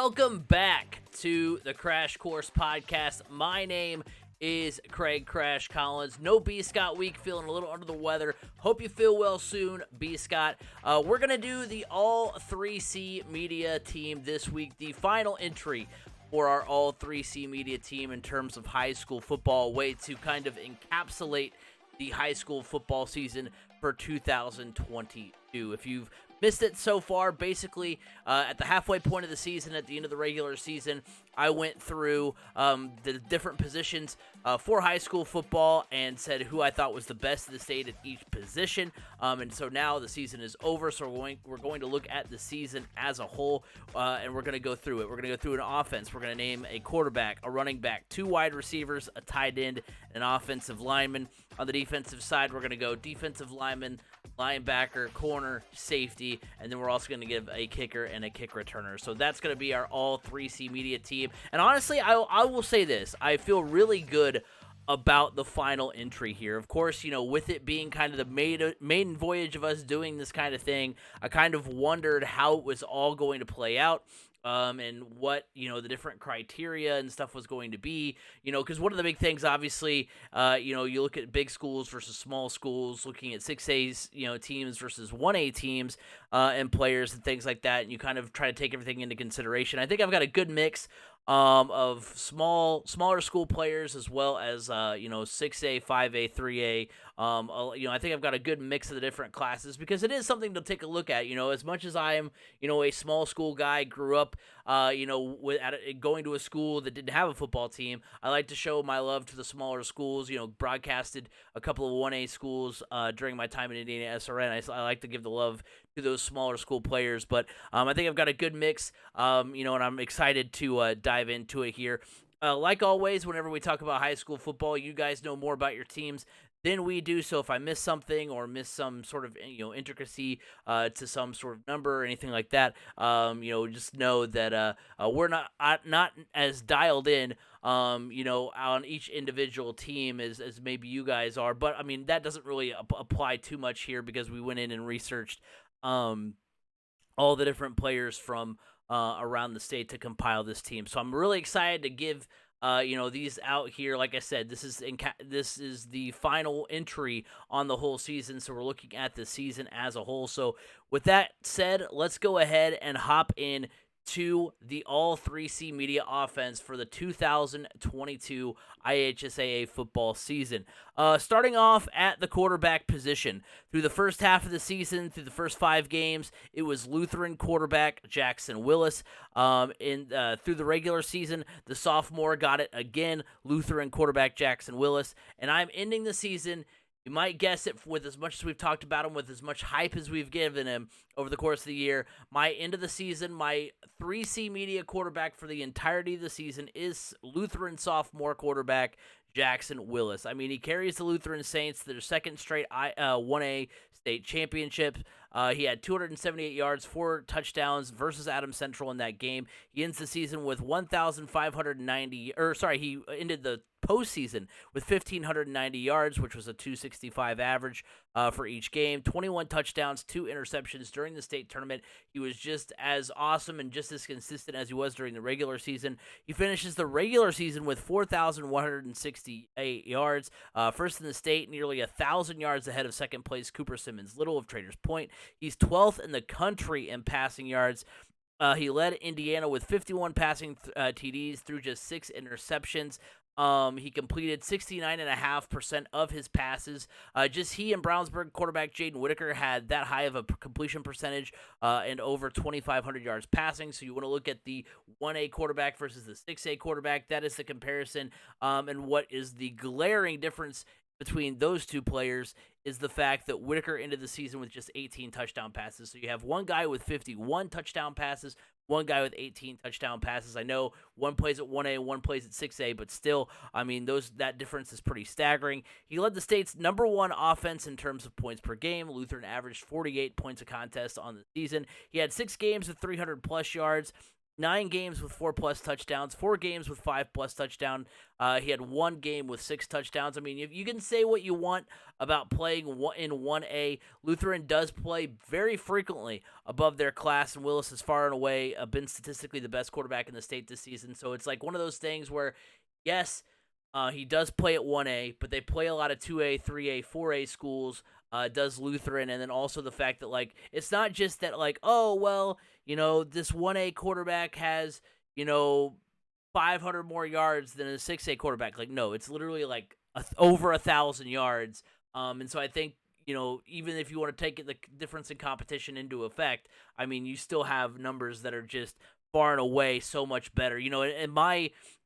Welcome back to the Crash Course Podcast. My name is Craig Crash Collins. No B. Scott week, feeling a little under the weather. Hope you feel well soon, B. Scott. We're going to do the All 3C Media team this week, the final entry for our All 3C Media team in terms of high school football, a way to kind of encapsulate the high school football season for 2022. If you've missed it so far, basically at the halfway point of the season, at the end of the regular season, I went through the different positions for high school football and said who I thought was the best of the state at each position. And so now the season is over, so we're going to look at the season as a whole, and we're going to go through it. We're going to go through an offense. We're going to name a quarterback, a running back, 2 wide receivers, a tight end, and an offensive lineman. On the defensive side, we're going to go defensive lineman, linebacker, corner, safety, and then we're also going to give a kicker and a kick returner. So that's going to be our All 3C Media team. And honestly, I will say this. I feel really good about the final entry here. Of course, with it being kind of the maiden voyage of us doing this kind of thing, I kind of wondered how it was all going to play out. And what, the different criteria and stuff was going to be, because one of the big things, obviously, you look at big schools versus small schools, looking at 6A, teams versus 1A teams, and players and things like that. And you kind of try to take everything into consideration. I think I've got a good mix of smaller school players as well as 6A, 5A, 3A. I think I've got a good mix of the different classes because it is something to take a look at. As much as I am, a small school guy, grew up, going to a school that didn't have a football team. I like to show my love to the smaller schools. Broadcasted a couple of 1A schools during my time in Indiana SRN. I like to give the love to those smaller school players, but I think I've got a good mix, and I'm excited to dive into it here. Like always, whenever we talk about high school football, you guys know more about your teams than we do, so if I miss something or miss some sort of intricacy to some sort of number or anything like that, just know that we're not as dialed in on each individual team as maybe you guys are, but I mean that doesn't really apply too much here because we went in and researched all the different players from around the state to compile this team. So I'm really excited to give these out here. Like I said, this is the final entry on the whole season, so we're looking at the season as a whole. So with that said, let's go ahead and hop in to the All 3C Media offense for the 2022 IHSAA football season. Starting off at the quarterback position. Through the first half of the season, through the first 5 games, it was Lutheran quarterback Jackson Willis. Through the regular season, the sophomore got it again, Lutheran quarterback Jackson Willis. And I'm ending the season, you might guess it, with as much as we've talked about him, with as much hype as we've given him over the course of the year. My end of the season, my 3C Media quarterback for the entirety of the season is Lutheran sophomore quarterback Jackson Willis. I mean, he carries the Lutheran Saints to their second straight 1A state championship. He had 278 yards, 4 touchdowns versus Adams Central in that game. He ends the season with 1,590, he ended the postseason with 1,590 yards, which was a 265 average for each game. 21 touchdowns, 2 interceptions during the state tournament. He was just as awesome and just as consistent as he was during the regular season. He finishes the regular season with 4,168 yards, first in the state, nearly 1,000 yards ahead of second place Cooper Simmons Little of Traders Point. He's 12th in the country in passing yards. He led Indiana with 51 passing TDs through just 6 interceptions. He completed 69.5% of his passes. Just he and Brownsburg quarterback Jaden Whitaker had that high of a completion percentage and over 2,500 yards passing. So you want to look at the 1A quarterback versus the 6A quarterback. That is the comparison. And what is the glaring difference between those two players is the fact that Whitaker ended the season with just 18 touchdown passes. So you have one guy with 51 touchdown passes, one guy with 18 touchdown passes. I know one plays at 1A, one plays at 6A, but still, I mean, that difference is pretty staggering. He led the state's number 1 offense in terms of points per game. Lutheran averaged 48 points a contest on the season. He had 6 games with 300-plus yards. 9 games with 4+ touchdowns, 4 games with 5+ touchdown. He had 1 game with 6 touchdowns. I mean, you can say what you want about playing in 1A. Lutheran does play very frequently above their class, and Willis has far and away been statistically the best quarterback in the state this season. So it's like one of those things where, yes, he does play at 1A, but they play a lot of 2A, 3A, 4A schools. Does Lutheran, and then also the fact that, like, it's not just that, like, oh, well, this 1A quarterback has, 500 more yards than a 6A quarterback. Like, no, it's literally like over 1,000 yards. And so I think, even if you want to take the difference in competition into effect, I mean, you still have numbers that are just far and away so much better.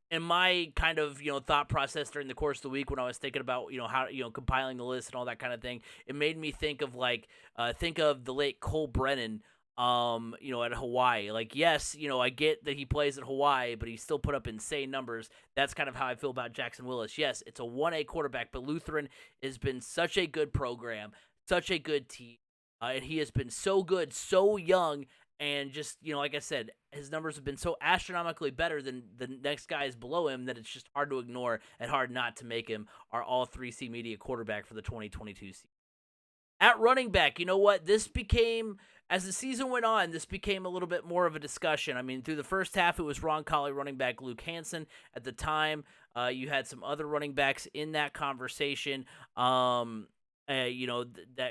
And my kind of thought process during the course of the week when I was thinking about how compiling the list and all that kind of thing, it made me think of the late Cole Brennan at Hawaii. Like, yes, I get that he plays at Hawaii, but he still put up insane numbers. That's kind of how I feel about Jackson Willis. Yes, it's a 1A quarterback, but Lutheran has been such a good program, such a good team, and he has been so good, so young. And just, like I said, his numbers have been so astronomically better than the next guys below him that it's just hard to ignore and hard not to make him our All-3C Media quarterback for the 2022 season. At running back, you know what? As the season went on, this became a little bit more of a discussion. I mean, through the first half, it was Roncalli running back Luke Hansen. At the time, you had some other running backs in that conversation. That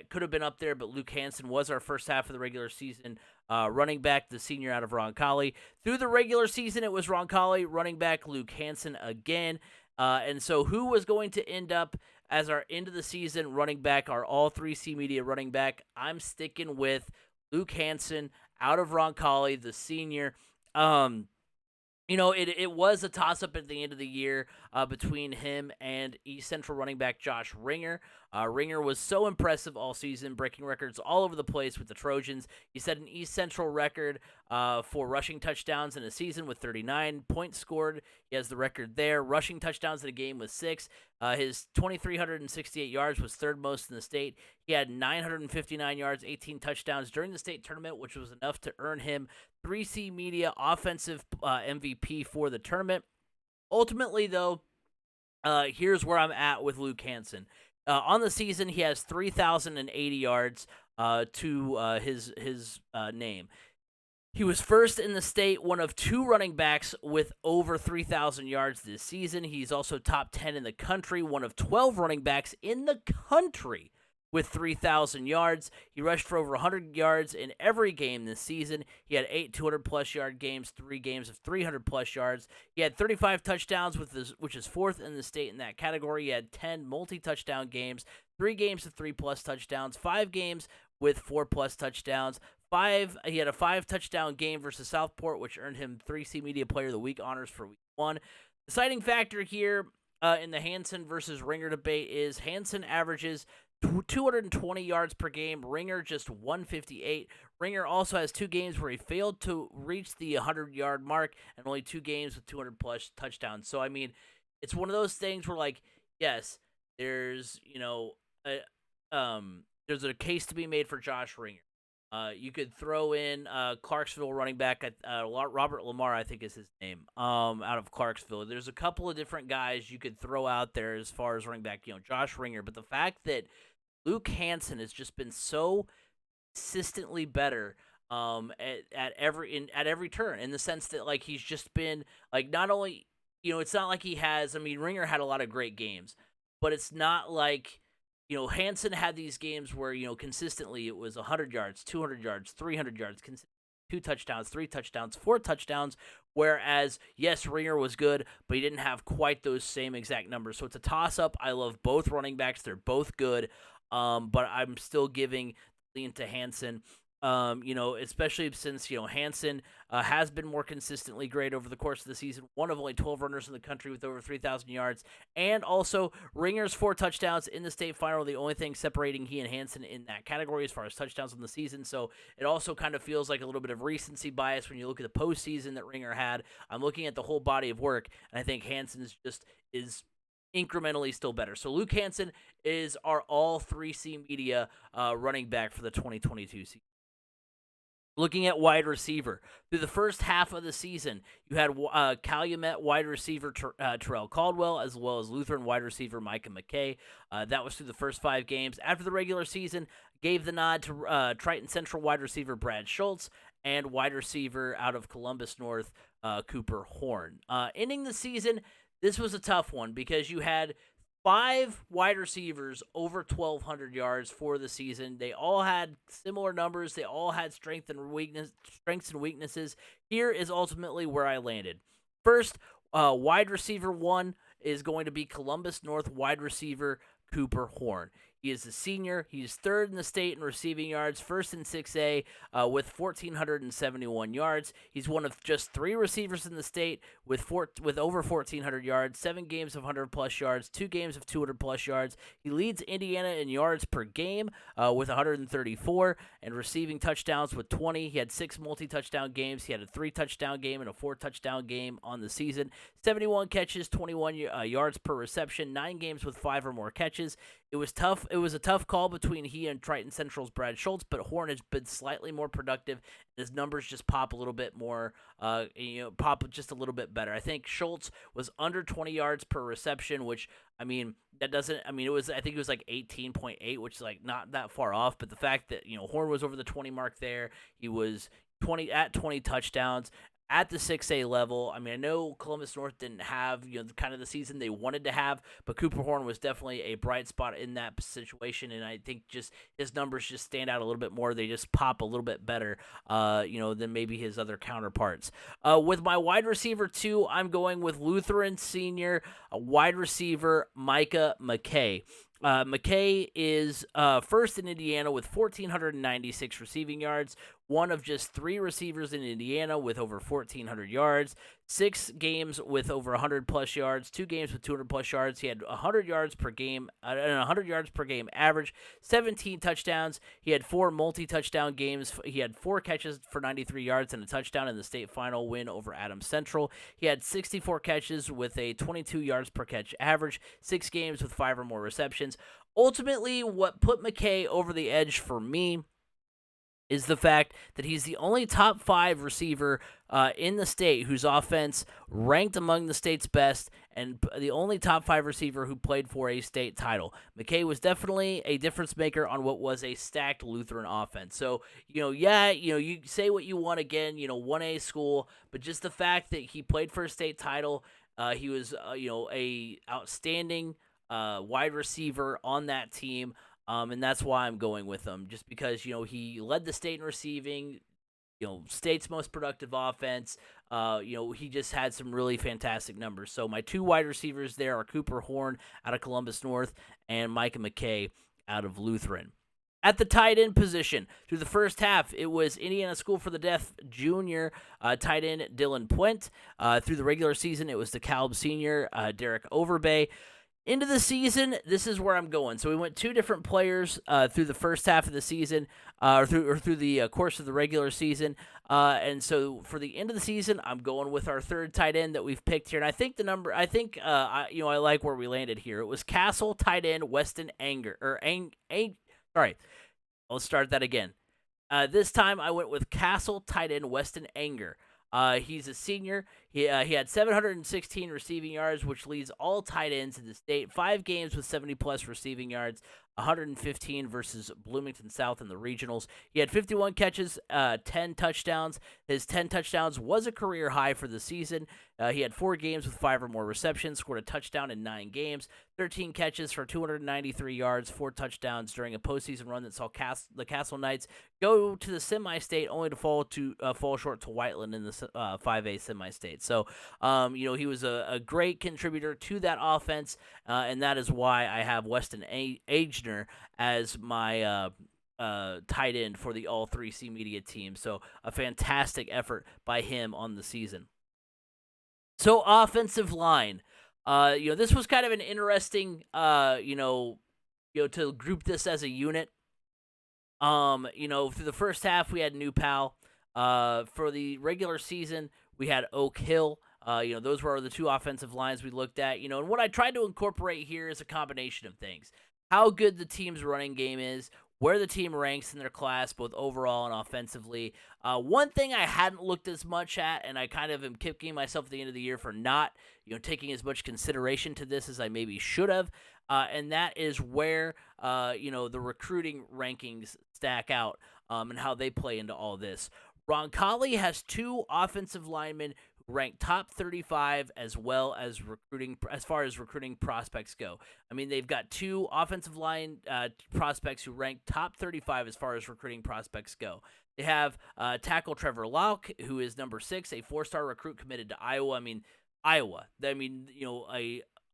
could have been up there, but Luke Hansen was our first half of the regular season running back, the senior out of Roncalli. Through the regular season, it was Roncalli, running back Luke Hansen again. And so who was going to end up as our end of the season running back, our All-3C Media running back? I'm sticking with Luke Hansen out of Roncalli, the senior. It was a toss-up at the end of the year between him and East Central running back Josh Ringer. Ringer was so impressive all season, breaking records all over the place with the Trojans. He set an East Central record for rushing touchdowns in a season with 39 points scored. He has the record there. Rushing touchdowns in a game with 6. His 2,368 yards was third most in the state. He had 959 yards, 18 touchdowns during the state tournament, which was enough to earn him 3C Media Offensive MVP for the tournament. Ultimately, though, here's where I'm at with Luke Hansen. On the season, he has 3,080 yards to his name. He was first in the state, one of 2 running backs with over 3,000 yards this season. He's also top 10 in the country, one of 12 running backs in the country with 3,000 yards. He rushed for over 100 yards in every game this season. He had 8 200-plus yard games, 3 games of 300-plus yards. He had 35 touchdowns, which is 4th in the state in that category. He had 10 multi-touchdown games, 3 games of 3+ touchdowns, 5 games with 4+ touchdowns. He had a 5-touchdown game versus Southport, which earned him 3C Media Player of the Week honors for week 1. The deciding factor here in the Hansen versus Ringer debate is Hansen averages 220 yards per game, Ringer just 158. Ringer also has 2 games where he failed to reach the 100-yard mark and only 2 games with 200-plus touchdowns. So, I mean, it's one of those things where, like, yes, there's a case to be made for Josh Ringer. You could throw in Clarksville running back, Robert Lamar, I think is his name, out of Clarksville. There's a couple of different guys you could throw out there as far as running back, Josh Ringer. But the fact that Luke Hansen has just been so consistently better at every turn, in the sense that, like, he's just been, like, not only, it's not like he has, I mean, Ringer had a lot of great games, but it's not like, Hansen had these games where, consistently it was 100 yards, 200 yards, 300 yards, 2 touchdowns, 3 touchdowns, 4 touchdowns, whereas, yes, Ringer was good, but he didn't have quite those same exact numbers. So it's a toss-up. I love both running backs. They're both good, but I'm still giving lean to Hansen. Especially since, Hansen has been more consistently great over the course of the season. One of only 12 runners in the country with over 3,000 yards. And also, Ringer's 4 touchdowns in the state final, the only thing separating he and Hansen in that category as far as touchdowns on the season. So it also kind of feels like a little bit of recency bias when you look at the postseason that Ringer had. I'm looking at the whole body of work, and I think Hansen's is incrementally still better. So Luke Hansen is our All-3C Media running back for the 2022 season. Looking at wide receiver, through the first half of the season, you had Calumet wide receiver Terrell Caldwell, as well as Lutheran wide receiver Micah McKay. That was through the first 5 games. After the regular season, gave the nod to Triton Central wide receiver Brad Schultz and wide receiver out of Columbus North, Cooper Horn. Ending the season, this was a tough one because you had 5 wide receivers over 1,200 yards for the season. They all had similar numbers. They all had strengths and weaknesses. Here is ultimately where I landed. First, wide receiver 1 is going to be Columbus North wide receiver Cooper Horn. He is a senior. He's 3rd in the state in receiving yards, 1st in 6A with 1,471 yards. He's one of just 3 receivers in the state with over 1,400 yards, 7 games of 100-plus yards, 2 games of 200-plus yards. He leads Indiana in yards per game with 134 and receiving touchdowns with 20. He had 6 multi-touchdown games. He had a 3-touchdown game and a 4-touchdown game on the season. 71 catches, 21 yards per reception, 9 games with 5 or more catches. It was tough. It was a tough call between he and Triton Central's Brad Schultz, but Horn has been slightly more productive. His numbers just pop a little bit more, pop just a little bit better. I think Schultz was under 20 yards per reception, which, I think it was like 18.8, which is like not that far off, but the fact that, Horn was over the 20 mark there, he was 20 touchdowns. At the 6A level, I know Columbus North didn't have, kind of the season they wanted to have, but Cooper Horn was definitely a bright spot in that situation, and I think just his numbers just stand out a little bit more. They just pop a little bit better, than maybe his other counterparts. With my wide receiver 2, I'm going with Lutheran senior wide receiver Micah McKay. McKay is first in Indiana with 1,496 receiving yards, one of just 3 receivers in Indiana with over 1,400 yards, 6 games with over 100-plus yards, 2 games with 200-plus yards. He had 100 yards per game, and 100 yards per game average, 17 touchdowns. He had 4 multi-touchdown games. He had 4 catches for 93 yards and a touchdown in the state final win over Adams Central. He had 64 catches with a 22 yards per catch average, 6 games with 5 or more receptions. Ultimately, what put McKay over the edge for me is the fact that he's the only top 5 receiver in the state whose offense ranked among the state's best, and the only top 5 receiver who played for a state title. McKay was definitely a difference maker on what was a stacked Lutheran offense. So, you say what you want again, 1A school, but just the fact that he played for a state title, he was, a outstanding wide receiver on that team. And that's why I'm going with him, just because, he led the state in receiving, state's most productive offense. He just had some really fantastic numbers. So my 2 wide receivers there are Cooper Horn out of Columbus North and Micah McKay out of Lutheran. At the tight end position, through the first half, it was Indiana School for the Deaf junior tight end Dylan Puente. Through the regular season, it was DeKalb senior Derek Overbay. Into the season, this is where I'm going. So we went 2 different players through the first half of the season, or through the course of the regular season. And so for the end of the season, I'm going with our 3rd tight end that we've picked here. And I think I like where we landed here. It was Castle tight end Weston sorry, I'll start that again. This time I went with Castle tight end Weston Anger. He's a senior. He had 716 receiving yards, which leads all tight ends in the state. 5 games with 70-plus receiving yards, 115 versus Bloomington South in the regionals. He had 51 catches, 10 touchdowns. His 10 touchdowns was a career high for the season. He had 4 games with 5 or more receptions, scored a touchdown in 9 games, 13 catches for 293 yards, 4 touchdowns during a postseason run that saw the Castle Knights go to the semi-state, only to fall short to Whiteland in the 5A semi-state. So, he was a great contributor to that offense, and that is why I have Weston Agner as my tight end for the All 3C Media team. So, a fantastic effort by him on the season. So, offensive line. This was kind of an interesting, to group this as a unit. Through the first half, we had New Pal. For the regular season, we had Oak Hill. Those were the 2 offensive lines we looked at. And what I tried to incorporate here is a combination of things. How good the team's running game is, where the team ranks in their class, both overall and offensively. One thing I hadn't looked as much at, and I kind of am kicking myself at the end of the year for not, taking as much consideration to this as I maybe should have, and that is where, the recruiting rankings stack out, and how they play into all this. Roncalli has two offensive linemen ranked top 35 as well as as far as recruiting prospects go. I mean, they've got two offensive line prospects who rank top 35 as far as recruiting prospects go. They have tackle Trevor Lauck, who is number 6, a 4-star recruit committed to Iowa. Iowa.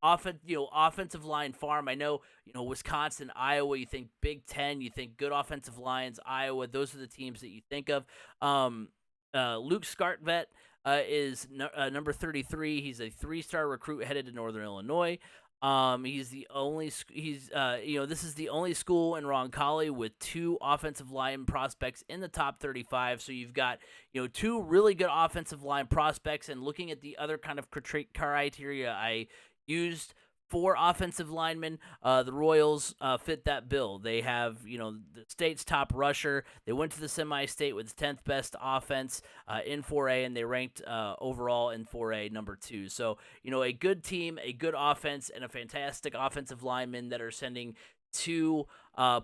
Offensive line farm. I know, Wisconsin, Iowa, you think Big Ten, you think good offensive lines, Iowa, those are the teams that you think of. Luke Scartvet is number 33. He's a 3-star recruit headed to Northern Illinois. This is the only school in Roncalli with two offensive line prospects in the top 35. So you've got, two really good offensive line prospects. And looking at the other kind of criteria I used for offensive linemen, the Royals fit that bill. They have, the state's top rusher. They went to the semi-state with the 10th best offense in 4A, and they ranked overall in 4A number 2. So, a good team, a good offense, and a fantastic offensive lineman that are sending two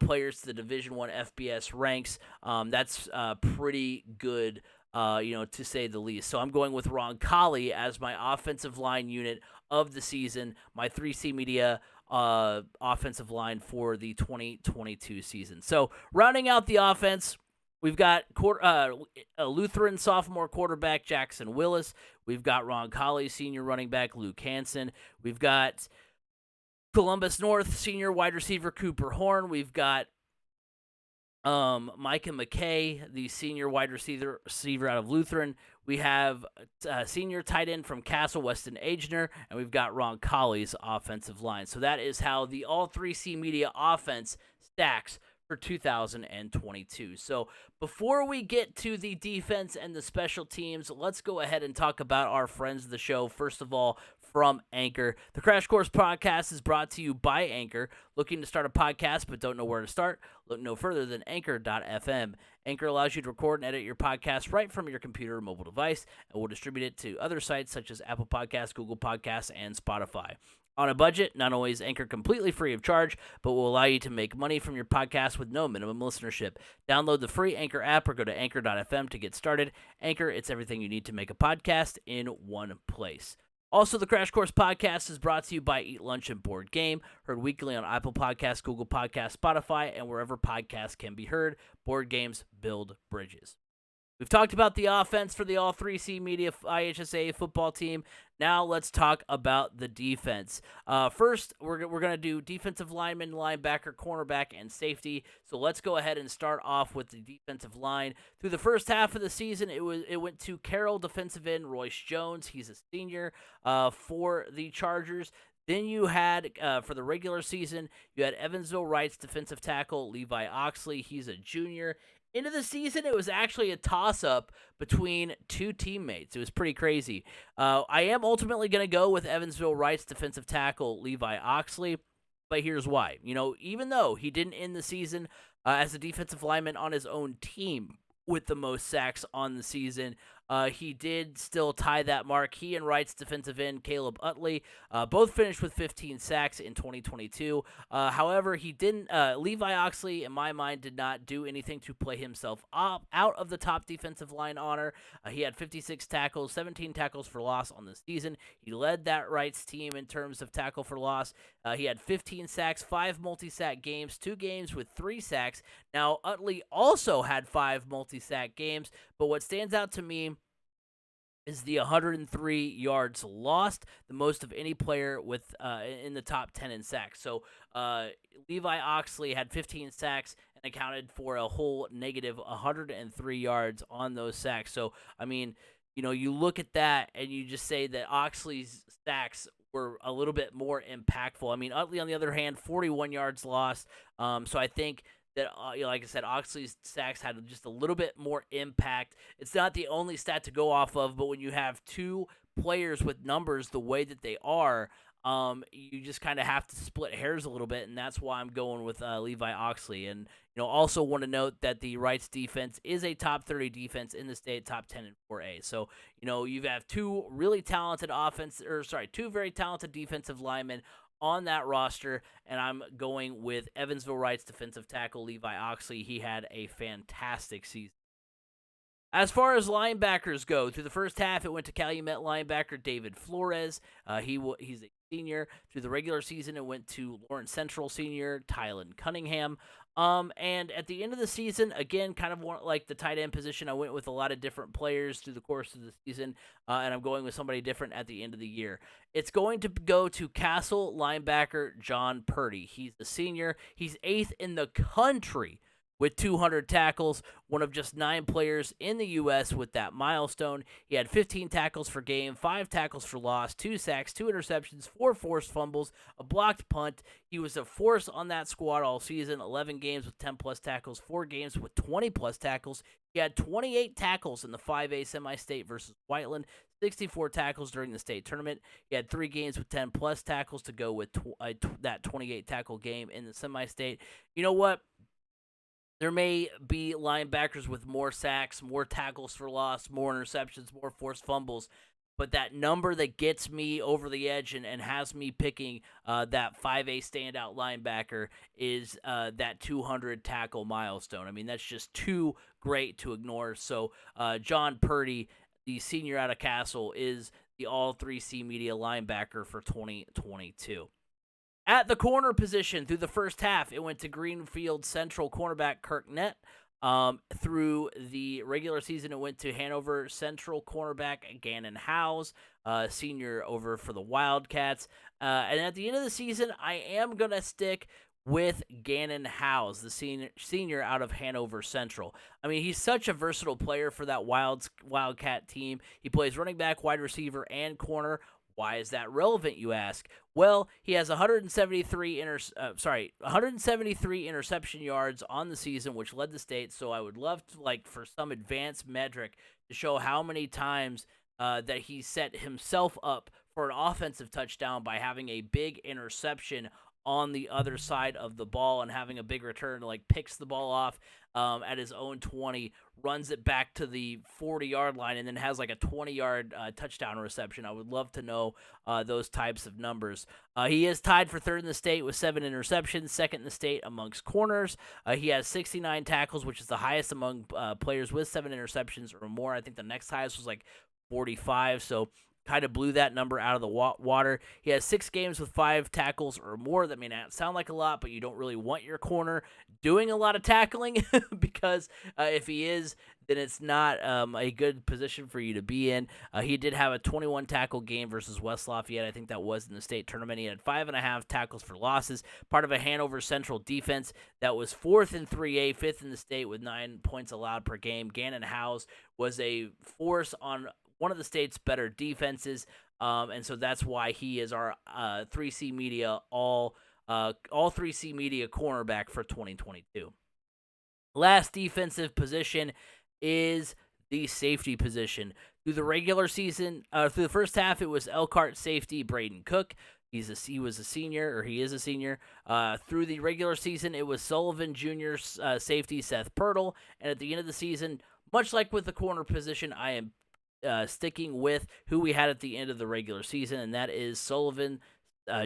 players to the Division I FBS ranks. That's pretty good, to say the least. So I'm going with Roncalli as my offensive line unit of the season, my 3C Media offensive line for the 2022 season. So rounding out the offense, we've got a Lutheran sophomore quarterback, Jackson Willis. We've got Roncalli senior running back, Luke Hansen. We've got Columbus North senior wide receiver, Cooper Horn. We've got Micah McKay, the senior wide receiver out of Lutheran. We have senior tight end from Castle, Weston Agener, and we've got Roncalli's offensive line. So that is how the All 3C Media offense stacks for 2022. So before we get to the defense and the special teams, let's go ahead and talk about our friends of the show. First of all, from Anchor. The Crash Course Podcast is brought to you by Anchor. Looking to start a podcast but don't know where to start? Look no further than Anchor.fm. Anchor allows you to record and edit your podcast right from your computer or mobile device, and will distribute it to other sites such as Apple Podcasts, Google Podcasts, and Spotify. On a budget, not only is Anchor completely free of charge, but will allow you to make money from your podcast with no minimum listenership. Download the free Anchor app or go to Anchor.fm to get started. Anchor, it's everything you need to make a podcast in one place. Also, the Crash Course Podcast is brought to you by Eat Lunch and Board Game, heard weekly on Apple Podcasts, Google Podcasts, Spotify, and wherever podcasts can be heard. Board games build bridges. We've talked about the offense for the All 3C Media IHSAA football team. Now let's talk about the defense. First, we're going to do defensive lineman, linebacker, cornerback, and safety. So let's go ahead and start off with the defensive line. Through the first half of the season, it went to Carroll defensive end Royce Jones. He's a senior for the Chargers. Then you had, for the regular season, you had Evansville Wright's defensive tackle Levi Oxley. He's a junior. Into the season, it was actually a toss-up between two teammates. It was pretty crazy. I am ultimately going to go with Evansville Wright's defensive tackle, Levi Oxley, but here's why. Even though he didn't end the season as a defensive lineman on his own team with the most sacks on the season, he did still tie that mark. He and Wright's defensive end, Caleb Utley, both finished with 15 sacks in 2022. However, he didn't. Levi Oxley, in my mind, did not do anything to play himself out of the top defensive line honor. He had 56 tackles, 17 tackles for loss on the season. He led that Wright's team in terms of tackle for loss. He had 15 sacks, 5 multi-sack games, 2 games with 3 sacks. Now, Utley also had 5 multi-sack games, but what stands out to me is the 103 yards lost, the most of any player with in the top 10 in sacks. So Levi Oxley had 15 sacks and accounted for a whole negative 103 yards on those sacks. So, you look at that and you just say that Oxley's sacks were a little bit more impactful. Utley, on the other hand, 41 yards lost. So I think that, like I said, Oxley's sacks had just a little bit more impact. It's not the only stat to go off of, but when you have two players with numbers the way that they are, you just kind of have to split hairs a little bit, and that's why I'm going with Levi Oxley. And also want to note that the Rights defense is a top 30 defense in the state, top 10 in 4A. So you have two really talented two very talented defensive linemen on that roster, and I'm going with Evansville Rights defensive tackle Levi Oxley. He had a fantastic season. As far as linebackers go, through the first half, it went to Calumet linebacker David Flores. He's a senior. Through the regular season, it went to Lawrence Central senior Tylen Cunningham. And at the end of the season, again, kind of like the tight end position, I went with a lot of different players through the course of the season, and I'm going with somebody different at the end of the year. It's going to go to Castle linebacker John Purdy. He's a senior. He's 8th in the country with 200 tackles, one of just 9 players in the U.S. with that milestone. He had 15 tackles for game, 5 tackles for loss, 2 sacks, 2 interceptions, 4 forced fumbles, a blocked punt. He was a force on that squad all season, 11 games with 10-plus tackles, 4 games with 20-plus tackles. He had 28 tackles in the 5A semi-state versus Whiteland, 64 tackles during the state tournament. He had 3 games with 10-plus tackles to go with that 28-tackle game in the semi-state. You know what? There may be linebackers with more sacks, more tackles for loss, more interceptions, more forced fumbles, but that number that gets me over the edge and has me picking that 5A standout linebacker is that 200 tackle milestone. I mean, that's just too great to ignore. So John Purdy, the senior out of Castle, is the All-3C Media linebacker for 2022. At the corner position, through the first half, it went to Greenfield Central cornerback Kirk Nett. Through the regular season, it went to Hanover Central cornerback Gannon Howes, senior over for the Wildcats. And at the end of the season, I am going to stick with Gannon Howes, the senior out of Hanover Central. I mean, he's such a versatile player for that Wildcat team. He plays running back, wide receiver, and corner. Why is that relevant, you ask? Well, he has 173 interception yards on the season, which led the state. So I would love to, for some advanced metric to show how many times that he set himself up for an offensive touchdown by having a big interception on the other side of the ball and having a big return, picks the ball off at his own 20, runs it back to the 40-yard line, and then has a 20-yard touchdown reception. I would love to know those types of numbers. He is tied for 3rd in the state with 7 interceptions, 2nd in the state amongst corners. He has 69 tackles, which is the highest among players with 7 interceptions or more. I think the next highest was 45, so kind of blew that number out of the water. He has 6 games with 5 tackles or more. That may not sound like a lot, but you don't really want your corner doing a lot of tackling because if he is, then it's not a good position for you to be in. He did have a 21 tackle game versus West Lafayette. I think that was in the state tournament. He had 5.5 tackles for losses, part of a Hanover Central defense that was 4th in 3A, 5th in the state with 9 points allowed per game. Gannon Howes was a force on one of the state's better defenses, and so that's why he is our 3C Media all 3C Media cornerback for 2022. Last defensive position is the safety position. Through the regular season, through the first half, it was Elkhart safety Braden Cook. He is a senior. Through the regular season, it was Sullivan Jr. Safety Seth Pirtle, and at the end of the season, much like with the corner position, I am sticking with who we had at the end of the regular season, and that is Sullivan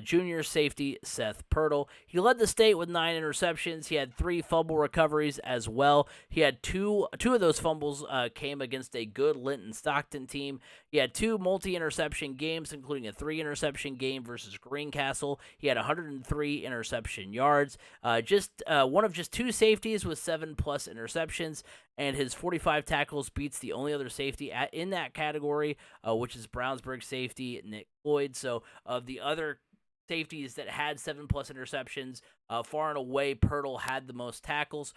junior safety Seth Pirtle. He led the state with 9 interceptions. He had 3 fumble recoveries as well. He had two of those fumbles came against a good Linton Stockton team. He had 2 multi-interception games, including a 3-interception game versus Greencastle. He had 103 interception yards. One of just 2 safeties with 7+ interceptions, and his 45 tackles beats the only other safety in that category, which is Brownsburg safety Nick Floyd. So of the other safeties that had 7+ interceptions, far and away, Pirtle had the most tackles.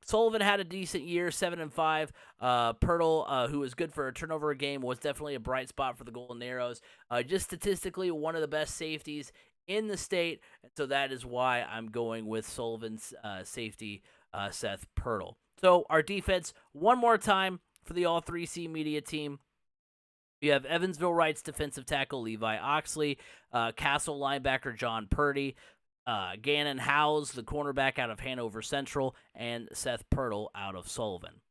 Sullivan had a decent year, 7-5. Pirtle, who was good for a turnover a game, was definitely a bright spot for the Golden Arrows. Just statistically, one of the best safeties in the state, so that is why I'm going with Sullivan's safety, Seth Pirtle. So our defense, one more time for the All-3C Media team. You have Evansville Wrights defensive tackle Levi Oxley, Castle linebacker John Purdy, Gannon Howes, the cornerback out of Hanover Central, and Seth Pirtle out of Sullivan.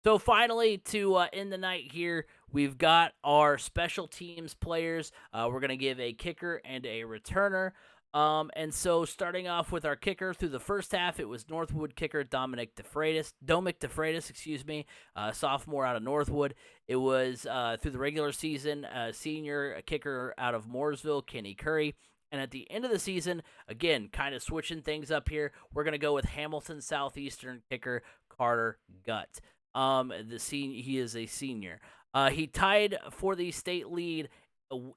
So finally, to end the night here, we've got our special teams players. We're going to give a kicker and a returner. And so starting off with our kicker, through the first half, it was Northwood kicker Dominic DeFreitas, sophomore out of Northwood. It was through the regular season, senior kicker out of Mooresville, Kenny Curry. And at the end of the season, again, kind of switching things up here, we're going to go with Hamilton Southeastern kicker Carter Gutt. He is a senior. He tied for the state lead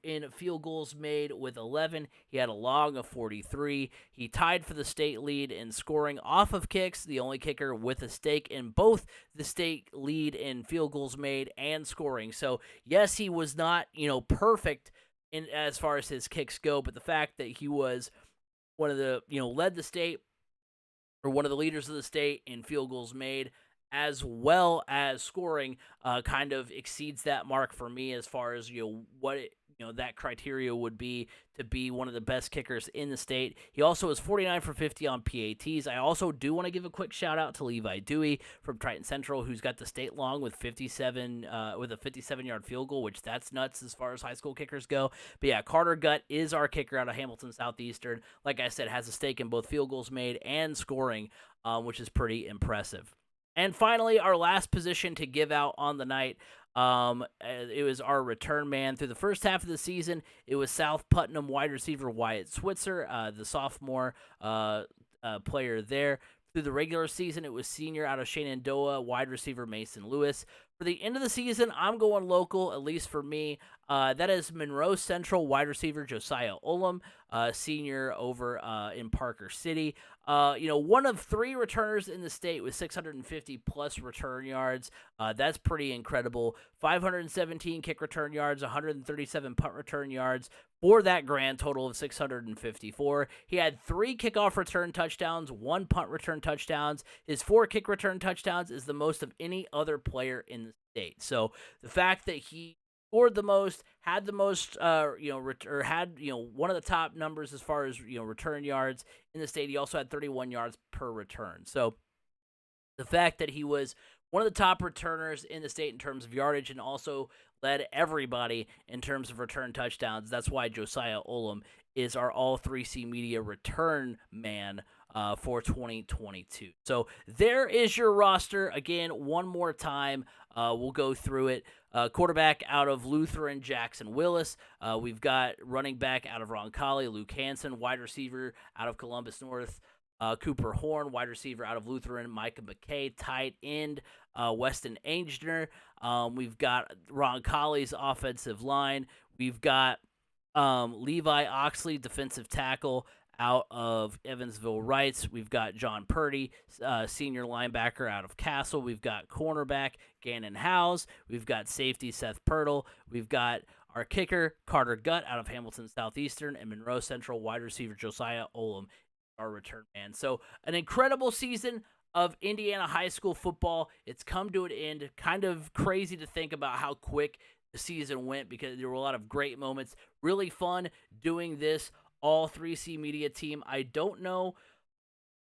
in field goals made with 11. He had a log of 43. He tied for the state lead in scoring off of kicks, the only kicker with a stake in both the state lead in field goals made and scoring. So, yes, he was not, perfect in as far as his kicks go, but the fact that he was one of the, led the state, or one of the leaders of the state in field goals made, as well as scoring, kind of exceeds that mark for me as far as what that criteria would be to be one of the best kickers in the state. He also was 49 for 50 on PATs. I also do want to give a quick shout out to Levi Dewey from Triton Central, who's got the state long with a 57-yard field goal, which that's nuts as far as high school kickers go. But yeah, Carter Gutt is our kicker out of Hamilton Southeastern. Like I said, has a stake in both field goals made and scoring, which is pretty impressive. And finally, our last position to give out on the night, it was our return man. Through the first half of the season, it was South Putnam wide receiver Wyatt Switzer, the sophomore player there. Through the regular season, it was senior out of Shenandoah wide receiver Mason Lewis. For the end of the season, I'm going local, at least for me. That is Monroe Central wide receiver Josiah Olam, senior over in Parker City. One of 3 returners in the state with 650-plus return yards. That's pretty incredible. 517 kick return yards, 137 punt return yards, for that grand total of 654. He had 3 kickoff return touchdowns, 1 punt return touchdowns. His 4 kick return touchdowns is the most of any other player in the state. So the fact that he scored the most, had the most, one of the top numbers as far as, return yards in the state. He also had 31 yards per return. So the fact that he was one of the top returners in the state in terms of yardage and also led everybody in terms of return touchdowns, that's why Josiah Olam is our All-3C Media return man for 2022. So there is your roster. Again, one more time, we'll go through it. Quarterback out of Lutheran, Jackson Willis. We've got running back out of Roncalli, Luke Hansen. Wide receiver out of Columbus North, Cooper Horn. Wide receiver out of Lutheran, Micah McKay. Tight end, Weston Angner. We've got Roncalli's offensive line. We've got Levi Oxley, defensive tackle out of Evansville Wrights. We've got John Purdy, senior linebacker out of Castle. We've got cornerback Gannon Howes. We've got safety Seth Pirtle. We've got our kicker Carter Gutt out of Hamilton Southeastern, and Monroe Central wide receiver Josiah Olam, our return man. So an incredible season of Indiana high school football. It's come to an end. Kind of crazy to think about how quick the season went because there were a lot of great moments. Really fun doing this All-3C Media team. I don't know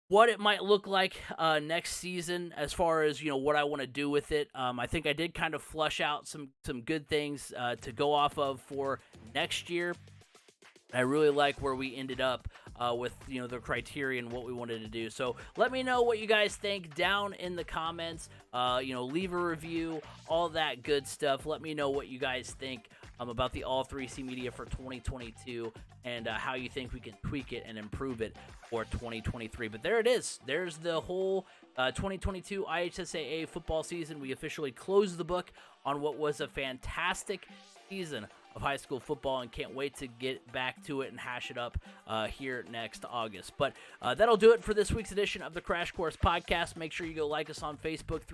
what it might look like next season as far as, what I want to do with it. I think I did kind of flush out some good things to go off of for next year. I really like where we ended up with, the criteria and what we wanted to do. So let me know what you guys think down in the comments. Leave a review, all that good stuff. Let me know what you guys think about the All-3C Media for 2022 and how you think we can tweak it and improve it for 2023. But there it is. There's the whole 2022 IHSAA football season. We officially closed the book on what was a fantastic season of high school football and can't wait to get back to it and hash it up here next August. But that'll do it for this week's edition of the Crash Course Podcast. Make sure you go like us on Facebook,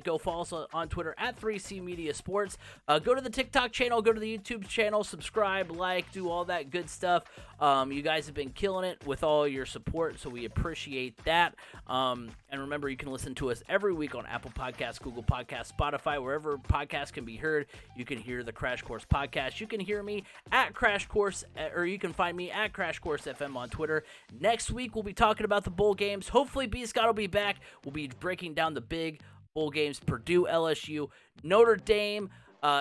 Go follow us on Twitter at 3C Media Sports. Go to the TikTok channel, go to the YouTube channel, subscribe, like, do all that good stuff. You guys have been killing it with all your support, so we appreciate that. And remember, you can listen to us every week on Apple Podcasts, Google Podcasts, Spotify, wherever podcasts can be heard. You can hear the Crash Course Podcast. You can hear me at Crash Course, or you can find me at Crash Course FM on Twitter. Next week, we'll be talking about the bowl games. Hopefully, B. Scott will be back. We'll be breaking down the big bowl games: Purdue, LSU, Notre Dame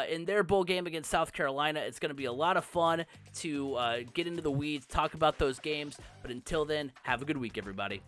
in their bowl game against South Carolina. It's going to be a lot of fun to get into the weeds, talk about those games. But until then, have a good week, everybody.